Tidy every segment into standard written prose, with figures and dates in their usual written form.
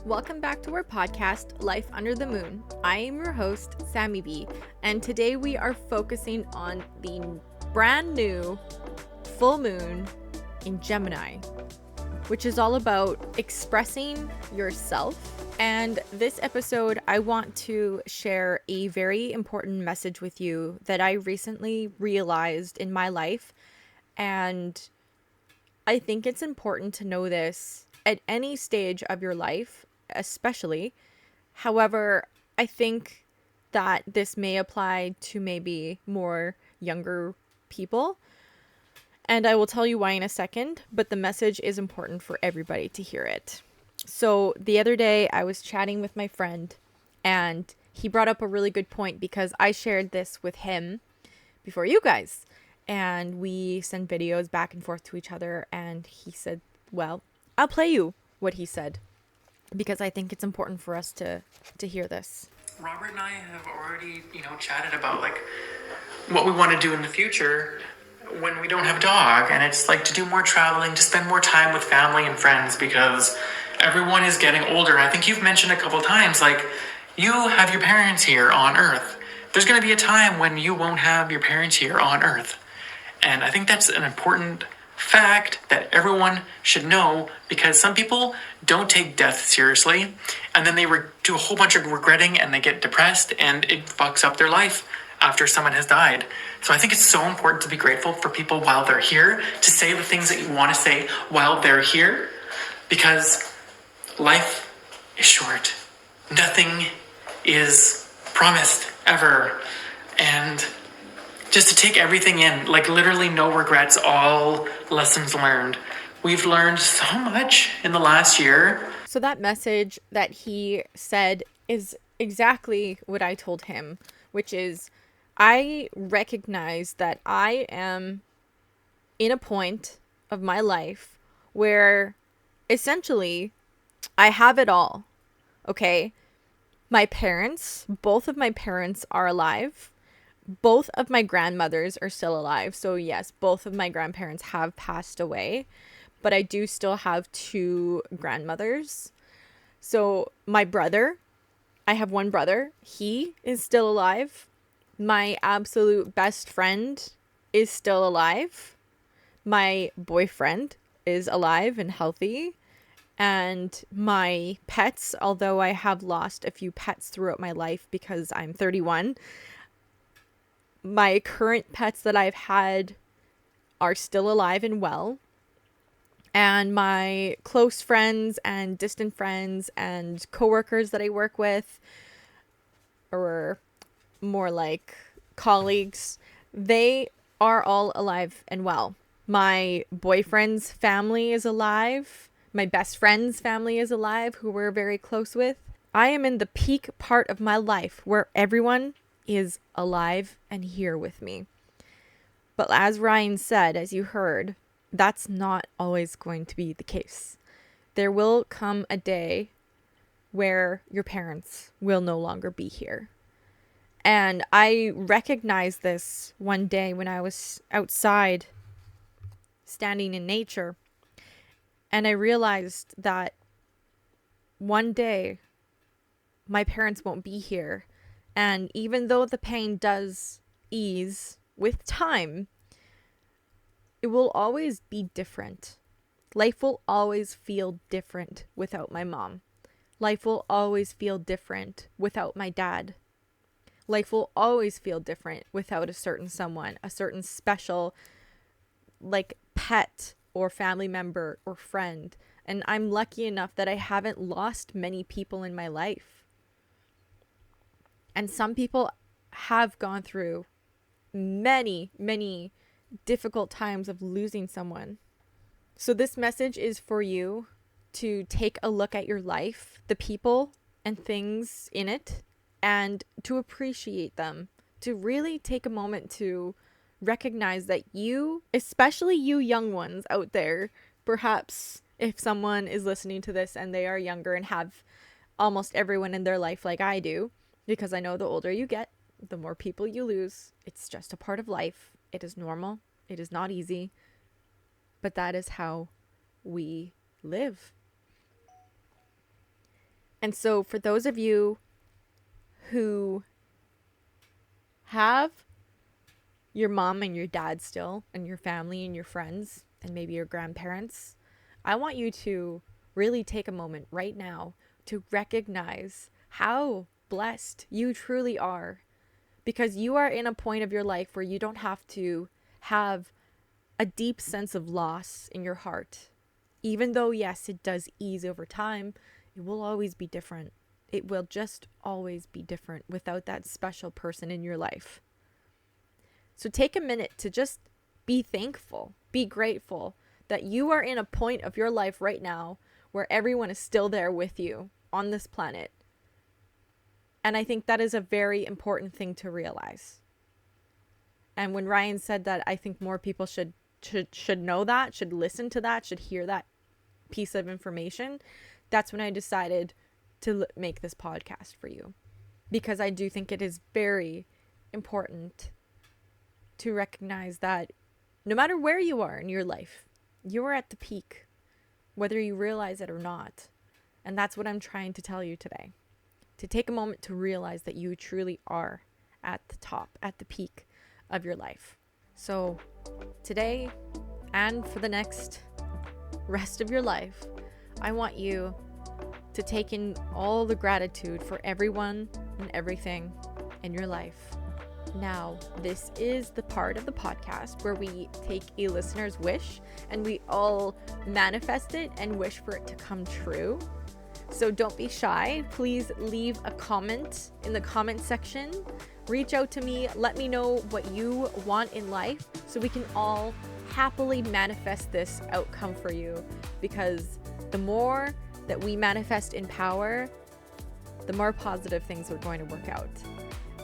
Welcome back to our podcast, Life Under the Moon. I am your host, Samy Bee, and today we are focusing on the brand new full moon in Gemini, which is all about expressing yourself. And this episode, I want to share a very important message with you that I recently realized in my life. And I think it's important to know this at any stage of your life, especially. However, I think that this may apply to maybe more younger people. And I will tell you why in a second, but the message is important for everybody to hear it. So the other day I was chatting with my friend and he brought up a really good point because I shared this with him before you guys. And we sent videos back and forth to each other. And he said, well, I'll play you what he said because I think it's important for us to hear this. Robert and I have already, chatted about what we want to do in the future when we don't have a dog. And it's to do more traveling, to spend more time with family and friends because everyone is getting older. I think you've mentioned a couple times, you have your parents here on Earth. There's going to be a time when you won't have your parents here on Earth. And I think that's an important fact that everyone should know because some people don't take death seriously and then they do a whole bunch of regretting and they get depressed and it fucks up their life after someone has died. So I think it's so important to be grateful for people while they're here, to say the things that you want to say while they're here, because life is short. Nothing is promised ever. And just to take everything in, literally no regrets, all lessons learned. We've learned so much in the last year. So that message that he said is exactly what I told him, which is I recognize that I am in a point of my life where essentially I have it all. Okay? My parents, both of my parents are alive. Both of my grandmothers are still alive. So yes, both of my grandparents have passed away, but I do still have two grandmothers. So my brother, I have one brother. He is still alive. My absolute best friend is still alive. My boyfriend is alive and healthy. And my pets, although I have lost a few pets throughout my life because I'm 31, my current pets that I've had are still alive and well. And my close friends and distant friends and coworkers that I work with, or more like colleagues, they are all alive and well. My boyfriend's family is alive. My best friend's family is alive, who we're very close with. I am in the peak part of my life where everyone is alive and here with me. But as Ryan said, as you heard, that's not always going to be the case. There will come a day where your parents will no longer be here. And I recognized this one day when I was outside standing in nature. And I realized that one day my parents won't be here. And even though the pain does ease with time, it will always be different. Life will always feel different without my mom. Life will always feel different without my dad. Life will always feel different without a certain someone, a certain special, pet or family member or friend. And I'm lucky enough that I haven't lost many people in my life. And some people have gone through many, many difficult times of losing someone. So this message is for you to take a look at your life, the people and things in it, and to appreciate them, to really take a moment to recognize that you, especially you young ones out there, perhaps if someone is listening to this and they are younger and have almost everyone in their life like I do, because I know the older you get, the more people you lose. It's just a part of life. It is normal. It is not easy. But that is how we live. And so for those of you who have your mom and your dad still, and your family and your friends, and maybe your grandparents, I want you to really take a moment right now to recognize how blessed you truly are, because you are in a point of your life where you don't have to have a deep sense of loss in your heart. Even though, yes, it does ease over time, it will always be different. It will just always be different without that special person in your life. So take a minute to just be thankful, be grateful that you are in a point of your life right now where everyone is still there with you on this planet. And I think that is a very important thing to realize. And when Ryan said that, I think more people should know that, should listen to that, should hear that piece of information. That's when I decided to make this podcast for you, because I do think it is very important to recognize that no matter where you are in your life, you are at the peak, whether you realize it or not. And that's what I'm trying to tell you today. To take a moment to realize that you truly are at the top, at the peak of your life. So today and for the next rest of your life, I want you to take in all the gratitude for everyone and everything in your life. Now, this is the part of the podcast where we take a listener's wish and we all manifest it and wish for it to come true. So don't be shy. Please leave a comment in the comment section. Reach out to me. Let me know what you want in life so we can all happily manifest this outcome for you. Because the more that we manifest in power, the more positive things are going to work out.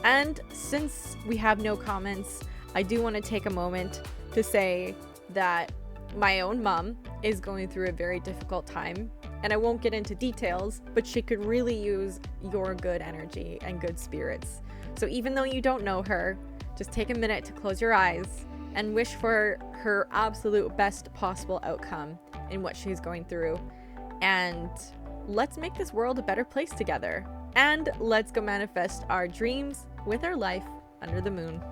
And since we have no comments, I do want to take a moment to say that my own mom is going through a very difficult time. And I won't get into details, but she could really use your good energy and good spirits. So even though you don't know her, just take a minute to close your eyes and wish for her absolute best possible outcome in what she's going through. And let's make this world a better place together. And let's go manifest our dreams with our life under the moon.